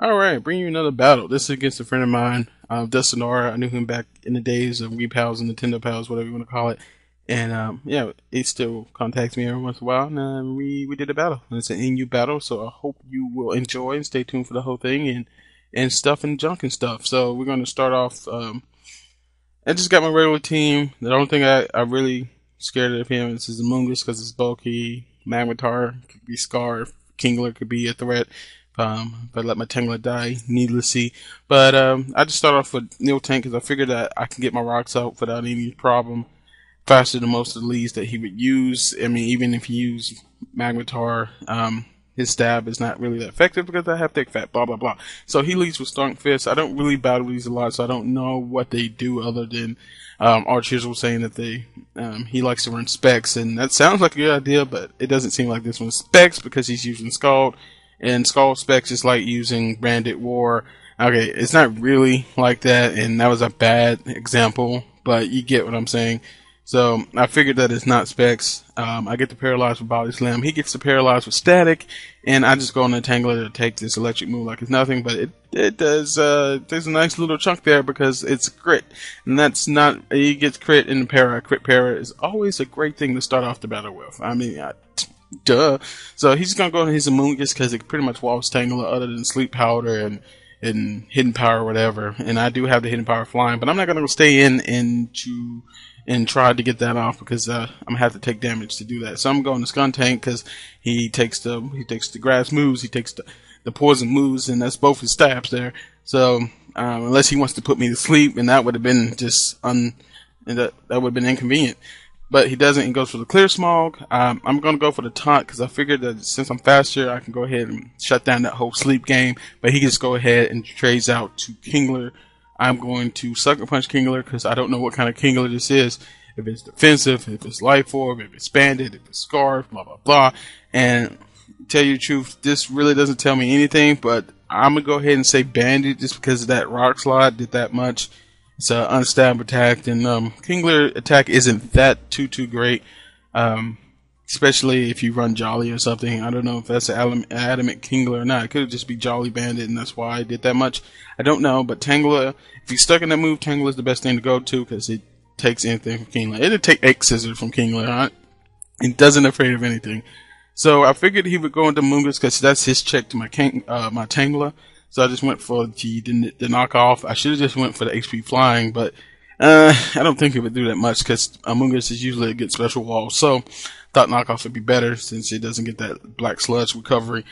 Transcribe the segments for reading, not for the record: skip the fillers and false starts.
Alright, bring you another battle. This is against a friend of mine, DustinR. I knew him back in the days of Wii Pals and Nintendo Pals, whatever you want to call it. And yeah, he still contacts me every once in a while, and we did a battle. And it's an NU battle, so I hope you will enjoy and stay tuned for the whole thing and stuff and junk and stuff. So we're going to start off. I just got my regular team. The only thing I really scared of him is his Amoongus because it's bulky. Magnetar could be Scarf. Kingler could be a threat. But I let my Tangler die needlessly. But I just start off with Neo Tank because I figured that I can get my rocks out without any problem faster than most of the leads that he would use. I mean, even if he used Magnetar, his stab is not really that effective because I have thick fat, blah blah blah. So he leads with Strong Fist. I don't really battle these a lot, so I don't know what they do other than Archers was saying that he likes to run Specs, and that sounds like a good idea, but it doesn't seem like this one's Specs because he's using Scald. And Skull Specs is like using Branded War. Okay, it's not really like that, and that was a bad example, but you get what I'm saying. So I figured that it's not Specs. I get the Paralyze with Body Slam. He gets the Paralyze with Static, and I just go on the Tangler to take this electric move like it's nothing, but it does, there's a nice little chunk there because it's crit. And that's not, he gets crit in the para. Crit para is always a great thing to start off the battle with. I mean, duh. So he's gonna go on his Amoongus because it pretty much walls Tangler other than Sleep Powder and Hidden Power or whatever. And I do have the Hidden Power flying, but I'm not gonna stay in and try to get that off because I'm gonna have to take damage to do that. So I'm going to Skun Tank because he takes the grass moves, he takes the poison moves, and that's both his stabs there. So unless he wants to put me to sleep, and that would have been just that would have been inconvenient. But he doesn't. He goes for the Clear Smog. I'm going to go for the Taunt because I figured that since I'm faster, I can go ahead and shut down that whole sleep game. But he can just go ahead and trades out to Kingler. I'm going to Sucker Punch Kingler because I don't know what kind of Kingler this is. If it's defensive, if it's Life Orb, if it's Banded, if it's Scarf, blah, blah, blah. And tell you the truth, this really doesn't tell me anything. But I'm going to go ahead and say Banded just because that Rock Slide did that much. It's an unstab attack, and Kingler attack isn't that too great, especially if you run Jolly or something. I don't know if that's an adamant Kingler or not. It could just be Jolly Bandit, and that's why I did that much. I don't know, but Tangler, if you're stuck in that move, Tangler is the best thing to go to because it takes anything from Kingler. It'll take X Scissors from Kingler, huh? It doesn't afraid of anything. So I figured he would go into Moongus because that's his check to my Tangler. So I just went for the knockoff. I should have just went for the HP flying, but I don't think it would do that much because Amoongus is usually a good special wall. So thought knockoff would be better since it doesn't get that black sludge recovery.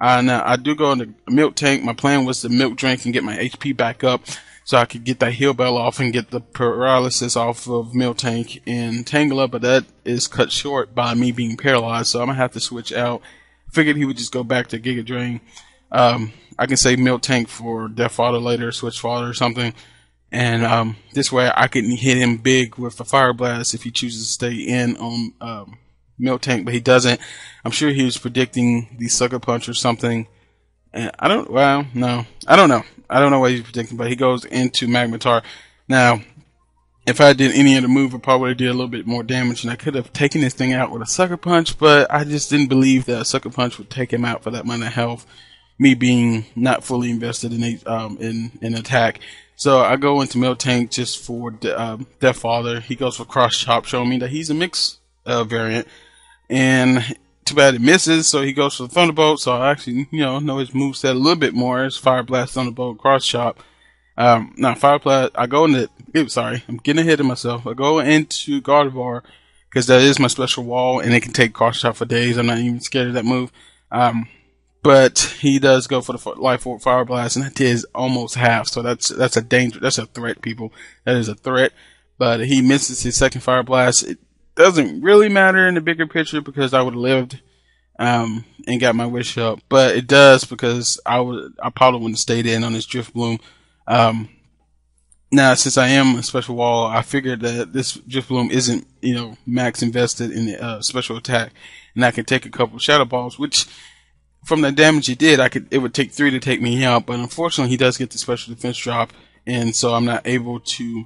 Now I do go into Milk Tank. My plan was to milk drink and get my HP back up so I could get that heal bell off and get the paralysis off of Milk Tank and Tangler, but that is cut short by me being paralyzed. So I'm gonna have to switch out. Figured he would just go back to Giga Drain. I can say Milk Tank for Death Fodder later, Switch Fodder or something. And this way I can hit him big with a Fire Blast if he chooses to stay in on Milk Tank, but he doesn't. I'm sure he was predicting the Sucker Punch or something. And I don't know. I don't know what he's predicting, but he goes into Magnetar. Now, if I did any other move, I probably did a little bit more damage, and I could have taken this thing out with a Sucker Punch, but I just didn't believe that a Sucker Punch would take him out for that amount of health. Me being not fully invested in attack, so I go into Milk Tank just for Death Father. He goes for Cross Chop, showing me that he's a mix variant, and too bad it misses. So he goes for the Thunderbolt. So I actually know his moveset a little bit more. It's Fire Blast, Thunderbolt, Cross Chop. Now Fire Blast. I go into. Sorry, I'm getting ahead of myself. I go into Gardevoir because that is my special wall, and it can take Cross Chop for days. I'm not even scared of that move. But he does go for the Life Orb Fire Blast, and that is almost half. So that's a danger. That's a threat, people. That is a threat. But he misses his second Fire Blast. It doesn't really matter in the bigger picture because I would have lived and got my wish up. But it does because I probably wouldn't have stayed in on this Drift Bloom. Now, since I am a special wall, I figured that this Drift Bloom isn't max invested in the special attack, and I can take a couple Shadow Balls, which from the damage he did, it would take 3 to take me out, but unfortunately he does get the special defense drop, and so I'm not able to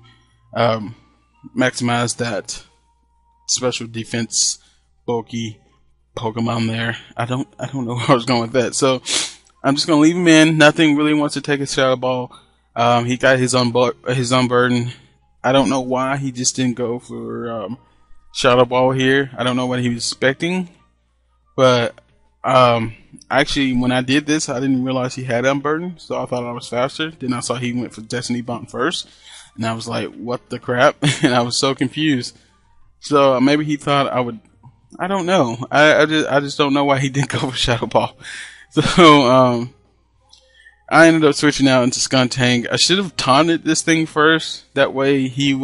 maximize that special defense bulky Pokemon there. I don't know where I was going with that. So I'm just gonna leave him in. Nothing really wants to take a shadow ball. He got his unburden. I don't know why he just didn't go for shadow ball here. I don't know what he was expecting, but actually when I did this, I didn't realize he had unburden, so I thought I was faster. Then I saw he went for Destiny Bump first, and I was like, "What the crap?" And I was so confused. So maybe he thought I would. I don't know. I just don't know why he didn't go for shadow ball. So I ended up switching out into Skuntank. I should have taunted this thing first. That way he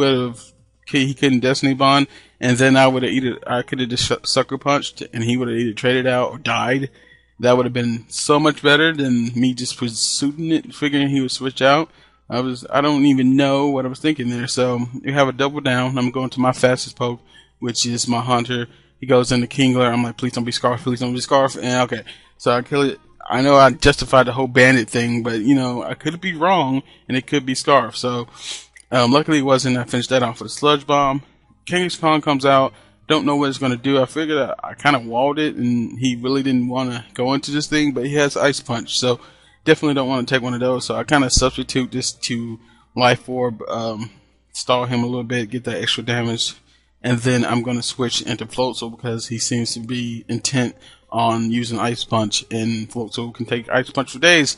couldn't Destiny Bond, and then I could have just sucker punched, and he would have either traded out or died. That would have been so much better than me just pursuing it, figuring he would switch out. I don't even know what I was thinking there. So you have a double down. I'm going to my fastest poke, which is my Hunter. He goes into Kingler. I'm like, please don't be Scarf, please don't be Scarf. And okay, so I kill it. I know I justified the whole bandit thing, but I could be wrong, and it could be Scarf. So luckily it wasn't. I finished that off with a Sludge Bomb. Genghis Khan comes out. Don't know what it's going to do. I figured I kind of walled it, and he really didn't want to go into this thing, but he has Ice Punch, so definitely don't want to take one of those. So I kind of substitute this to Life Orb, stall him a little bit, get that extra damage, and then I'm going to switch into Floatzel because he seems to be intent on using Ice Punch, and Floatzel can take Ice Punch for days.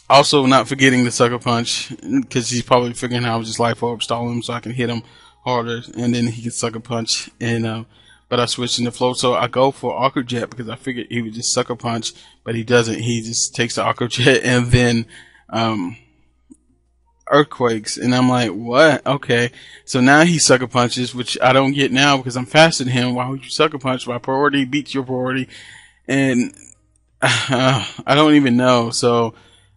Also, not forgetting the Sucker Punch, because he's probably figuring out I was just Life Orb stall him so I can hit him harder, and then he can Sucker Punch. And but I switched into Float, so I go for Aqua Jet because I figured he would just Sucker Punch, but he doesn't. He just takes the Aqua Jet and then Earthquakes, and I'm like, what? Okay, so now he Sucker Punches, which I don't get now because I'm faster than him. Why would you Sucker Punch? My priority beats your priority, and I don't even know. So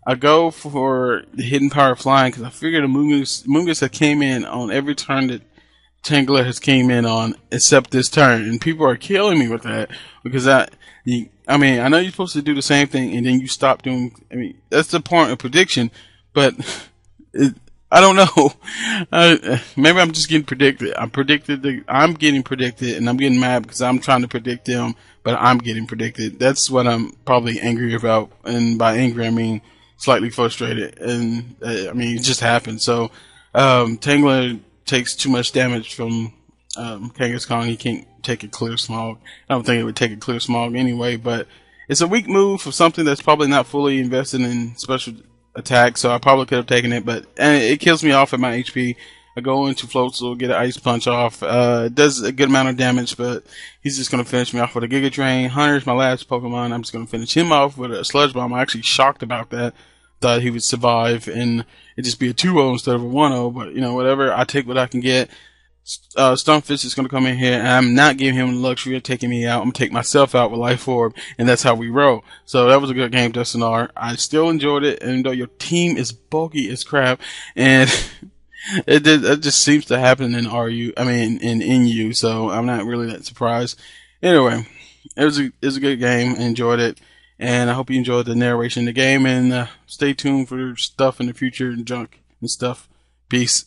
I go for the Hidden Power Flying because I figured the Mungus that came in on every turn that Tangler has came in on, except this turn, and people are killing me with that because I mean, I know you're supposed to do the same thing, and then you stop doing. I mean, that's the point of prediction, but I don't know. Maybe I'm just getting predicted. I'm getting predicted, and I'm getting mad because I'm trying to predict them, but I'm getting predicted. That's what I'm probably angry about, and by angry I mean slightly frustrated. And I mean, it just happened. So Tangler takes too much damage from Genghis Khan. He can't take a Clear Smog. I don't think it would take a Clear Smog anyway, but it's a weak move for something that's probably not fully invested in special attack, so I probably could have taken it, but it kills me off at my HP. I go into Floatzel, get an Ice Punch off. It does a good amount of damage, but he's just going to finish me off with a Giga Drain. Hunter's my last Pokemon. I'm just going to finish him off with a Sludge Bomb. I'm actually shocked about that. Thought he would survive, and it'd just be a 2-0 instead of a 1-0, but whatever. I take what I can get. Stunfisk is going to come in here, and I'm not giving him the luxury of taking me out. I'm going to take myself out with Life Orb, and that's how we roll. So that was a good game, DustinR. I still enjoyed it, and though your team is bulky as crap, and it just seems to happen in in NU, so I'm not really that surprised. Anyway, it was a good game. I enjoyed it, and I hope you enjoyed the narration of the game, and stay tuned for stuff in the future and junk and stuff. Peace.